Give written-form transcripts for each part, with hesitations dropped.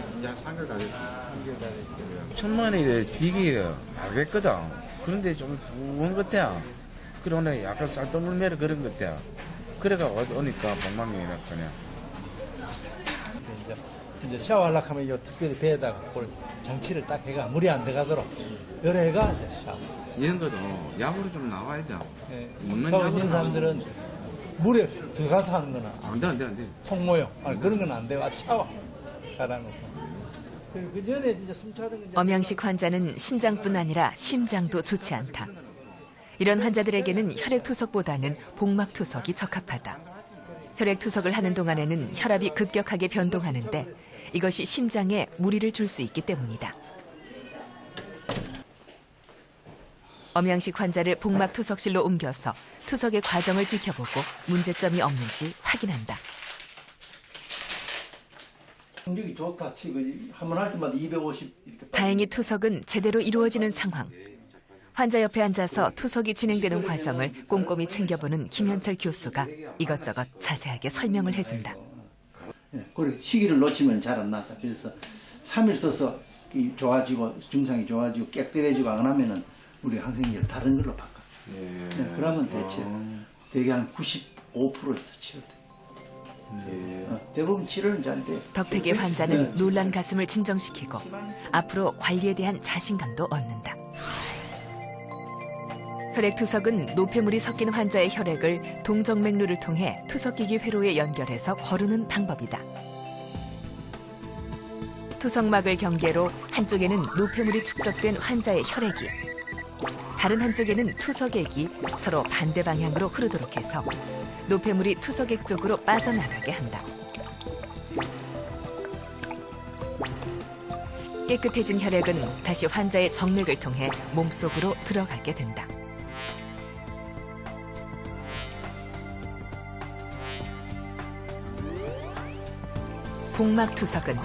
진짜 상결 다 됐습니다. 상결 다 됐어요. 천만이 되게 알겠거든. 그런데 좀 부은 것 같아. 그러고 내가 약간 쌀떡물매를 그런 것 같아. 그래가 오니까 복막령이라 그냥. 이제 샤워하려고 하면 요 특별히 배에다가 그걸 장치를 딱 해가 물이 안 들어가도록 요래 해가 이제 샤워. 이런 것도 약으로 좀 나와야죠. 먹는 하고 약으로 있는 사람들은 물에 들어가서 하는 거는 안 돼, 안 돼, 안 돼. 통모형 그런 건 안 돼요. 샤워 가라놓고. 그 전에 이제 숨차는 엄양식 환자는 신장뿐 아니라 심장도 좋지 않다. 이런 환자들에게는 혈액투석보다는 복막투석이 적합하다. 혈액투석을 하는 동안에는 혈압이 급격하게 변동하는데 이것이 심장에 무리를 줄 수 있기 때문이다. 엄양식 환자를 복막투석실로 옮겨서 투석의 과정을 지켜보고 문제점이 없는지 확인한다. 성적이 좋다 치고 한번 할 때마다 250 이렇게. 다행히 투석은 제대로 이루어지는 상황. 환자 옆에 앉아서 투석이 진행되는 과정을 꼼꼼히 챙겨보는 김현철 교수가 이것저것 자세하게 설명을 해준다. 그리고 시기를 놓치면 잘 안 나서 그래서 3일 써서 좋아지고 증상이 좋아지고 깨끗해지고 안 하면은 우리 항생제를 다른 걸로 바꿔. 그러면 대개 한 95%에서 치료돼. 대부분 치료는 잘 돼. 덕택의 환자는 놀란 가슴을 진정시키고 앞으로 관리에 대한 자신감도 얻는다. 혈액투석은 노폐물이 섞인 환자의 혈액을 동정맥류를 통해 투석기기 회로에 연결해서 거르는 방법이다. 투석막을 경계로 한쪽에는 노폐물이 축적된 환자의 혈액이, 다른 한쪽에는 투석액이 서로 반대 방향으로 흐르도록 해서 노폐물이 투석액 쪽으로 빠져나가게 한다. 깨끗해진 혈액은 다시 환자의 정맥을 통해 몸속으로 들어가게 된다. 복막투석은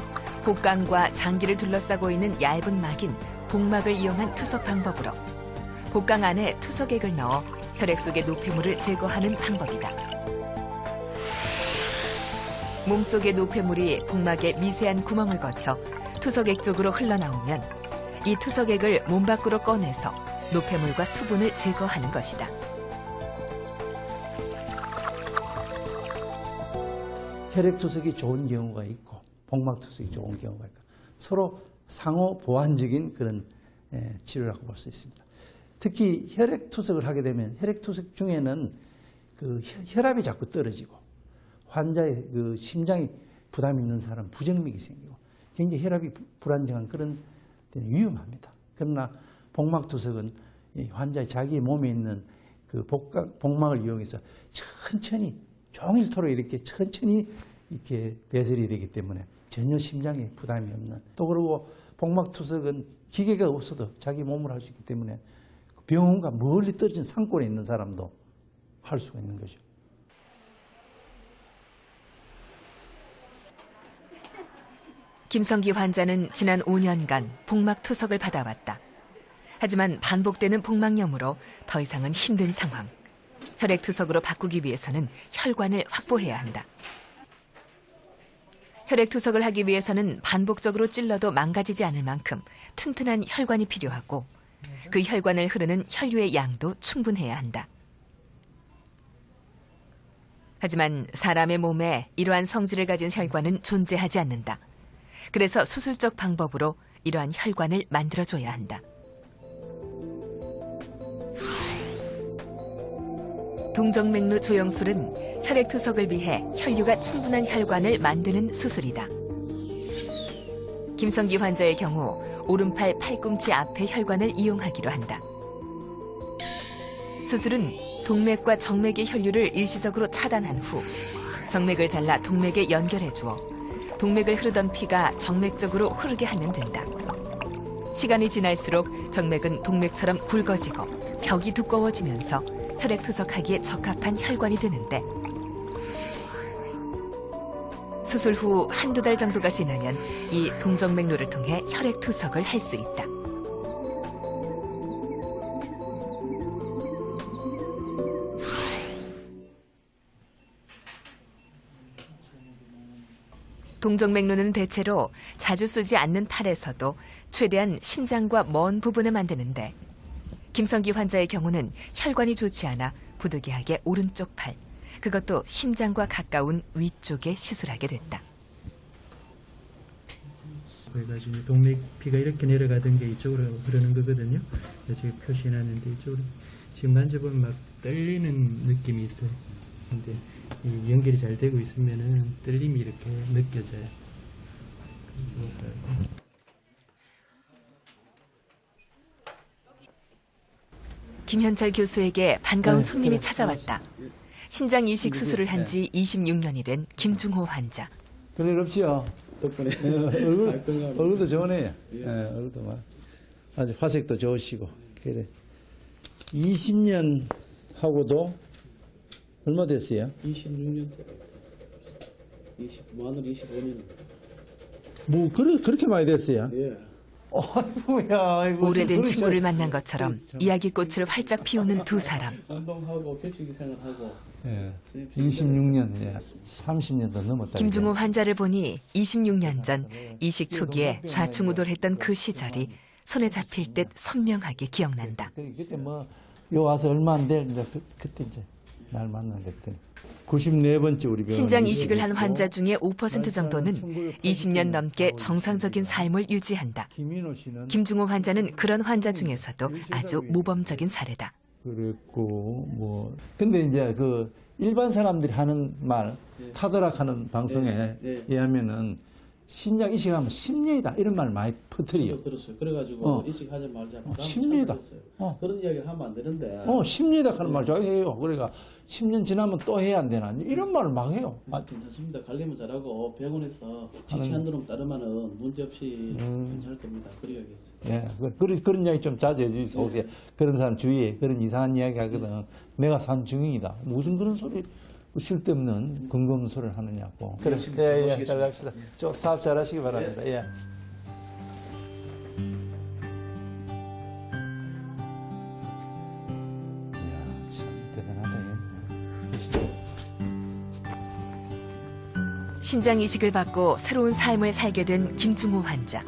복강과 장기를 둘러싸고 있는 얇은 막인 복막을 이용한 투석 방법으로 복강 안에 투석액을 넣어 혈액 속의 노폐물을 제거하는 방법이다. 몸속의 노폐물이 복막의 미세한 구멍을 거쳐 투석액 쪽으로 흘러나오면 이 투석액을 몸 밖으로 꺼내서 노폐물과 수분을 제거하는 것이다. 혈액투석이 좋은 경우가 있고 복막투석이 좋은 경우가 있고 서로 상호 보완적인 그런 치료라고 볼 수 있습니다. 특히 혈액투석을 하게 되면 혈액투석 중에는 그 혈압이 자꾸 떨어지고 환자의 그 심장이 부담 있는 사람 부정맥이 생기고 굉장히 혈압이 불안정한 그런 데는 위험합니다. 그러나 복막투석은 환자의 자기 몸에 있는 그 복막을 이용해서 천천히 종일토록 이렇게 천천히 이렇게 배설이 되기 때문에 전혀 심장에 부담이 없는, 또 그리고 복막투석은 기계가 없어도 자기 몸으로 할 수 있기 때문에 병원과 멀리 떨어진 산골에 있는 사람도 할 수가 있는 거죠. 김성기 환자는 지난 5년간 복막투석을 받아왔다. 하지만 반복되는 복막염으로 더 이상은 힘든 상황. 혈액투석으로 바꾸기 위해서는 혈관을 확보해야 한다. 혈액투석을 하기 위해서는 반복적으로 찔러도 망가지지 않을 만큼 튼튼한 혈관이 필요하고 그 혈관을 흐르는 혈류의 양도 충분해야 한다. 하지만 사람의 몸에 이러한 성질을 가진 혈관은 존재하지 않는다. 그래서 수술적 방법으로 이러한 혈관을 만들어줘야 한다. 동정맥류 조영술은 혈액투석을 위해 혈류가 충분한 혈관을 만드는 수술이다. 김성기 환자의 경우 오른팔 팔꿈치 앞의 혈관을 이용하기로 한다. 수술은 동맥과 정맥의 혈류를 일시적으로 차단한 후 정맥을 잘라 동맥에 연결해 주어 동맥을 흐르던 피가 정맥 쪽으로 흐르게 하면 된다. 시간이 지날수록 정맥은 동맥처럼 굵어지고 벽이 두꺼워지면서 혈액투석하기에 적합한 혈관이 되는데 수술 후 한두 달 정도가 지나면 이 동정맥류를 통해 혈액투석을 할 수 있다. 동정맥류는 대체로 자주 쓰지 않는 팔에서도 최대한 심장과 먼 부분에 만드는데 김성기 환자의 경우는 혈관이 좋지 않아 부득이하게 오른쪽 팔, 그것도 심장과 가까운 위쪽에 시술하게 됐다. 그래가지고 동맥 피가 이렇게 내려가던 게 이쪽으로 흐르는 거거든요. 지금 표시해놨는데 이쪽으로 지금 만져보면 막 떨리는 느낌이 있어요. 근데 이 연결이 잘 되고 있으면은 떨림이 이렇게 느껴져요. 김현철 교수에게 반가운 네, 손님이 그래. 찾아왔다. 신장 이식 수술을 한 지 26년이 된 김중호 환자. 별일 없지요? 덕분에. 얼굴도 좋으네요. 얼굴도 막 아주 화색도 좋으시고. 그래. 20년 하고도 얼마 됐어요? 26년 만으로 25년. 뭐 그렇게 많이 됐어요? 예. 아이고야. 아이고, 오래된 그렇지. 친구를 만난 것처럼 이야기꽃을 활짝 피우는 두 사람. 운동하고 격투기 생활하고. 예. 26년, 예. 30년도 넘었다. 김중호 환자를 보니 26년 전 이식 초기에 좌충우돌했던 그 시절이 손에 잡힐 듯 선명하게 기억난다. 그때 요 와서 얼마 안 될, 그때 이제 날 만난 그때. 94번째 우리 병원. 신장 이식을 한 환자 중에 5% 정도는 20년 넘게 정상적인 삶을 유지한다. 김인호 씨는 김중호 환자는 그런 환자 중에서도 아주 모범적인 사례다. 그랬고 근데 이제 그 일반 사람들이 하는 말 타더락 하는 방송에 의하면은 신장 이식하면 심리이다 이런 말 많이 퍼뜨려요. 저도 들었어요. 그래가지고 이식하지 말자. 심리이다. 그런 이야기를 하면 안 되는데. 심리이다 하는 말 좋아해요. 그러니까 10년 지나면 또 해야 안 되나 이런 말을 막 해요. 괜찮습니다. 관리만 잘하고 병원에서 지시한 대로 따르면은 문제 없이 괜찮을 겁니다. 그 이야기했어요. 예, 그런 이야기 좀 자주 해주세요. 혹시 그런 사람 주위에 그런 이상한 이야기 하거든. 내가 산 증인이다. 무슨 그런 소리 쓸데없는 근거 소리를 하느냐고. 그래, 예, 잘 갑시다. 사업 잘 하시기 바랍니다. 예. 이야, 참 대단하다. 신장 이식을 받고 새로운 삶을 살게 된 김중호 환자.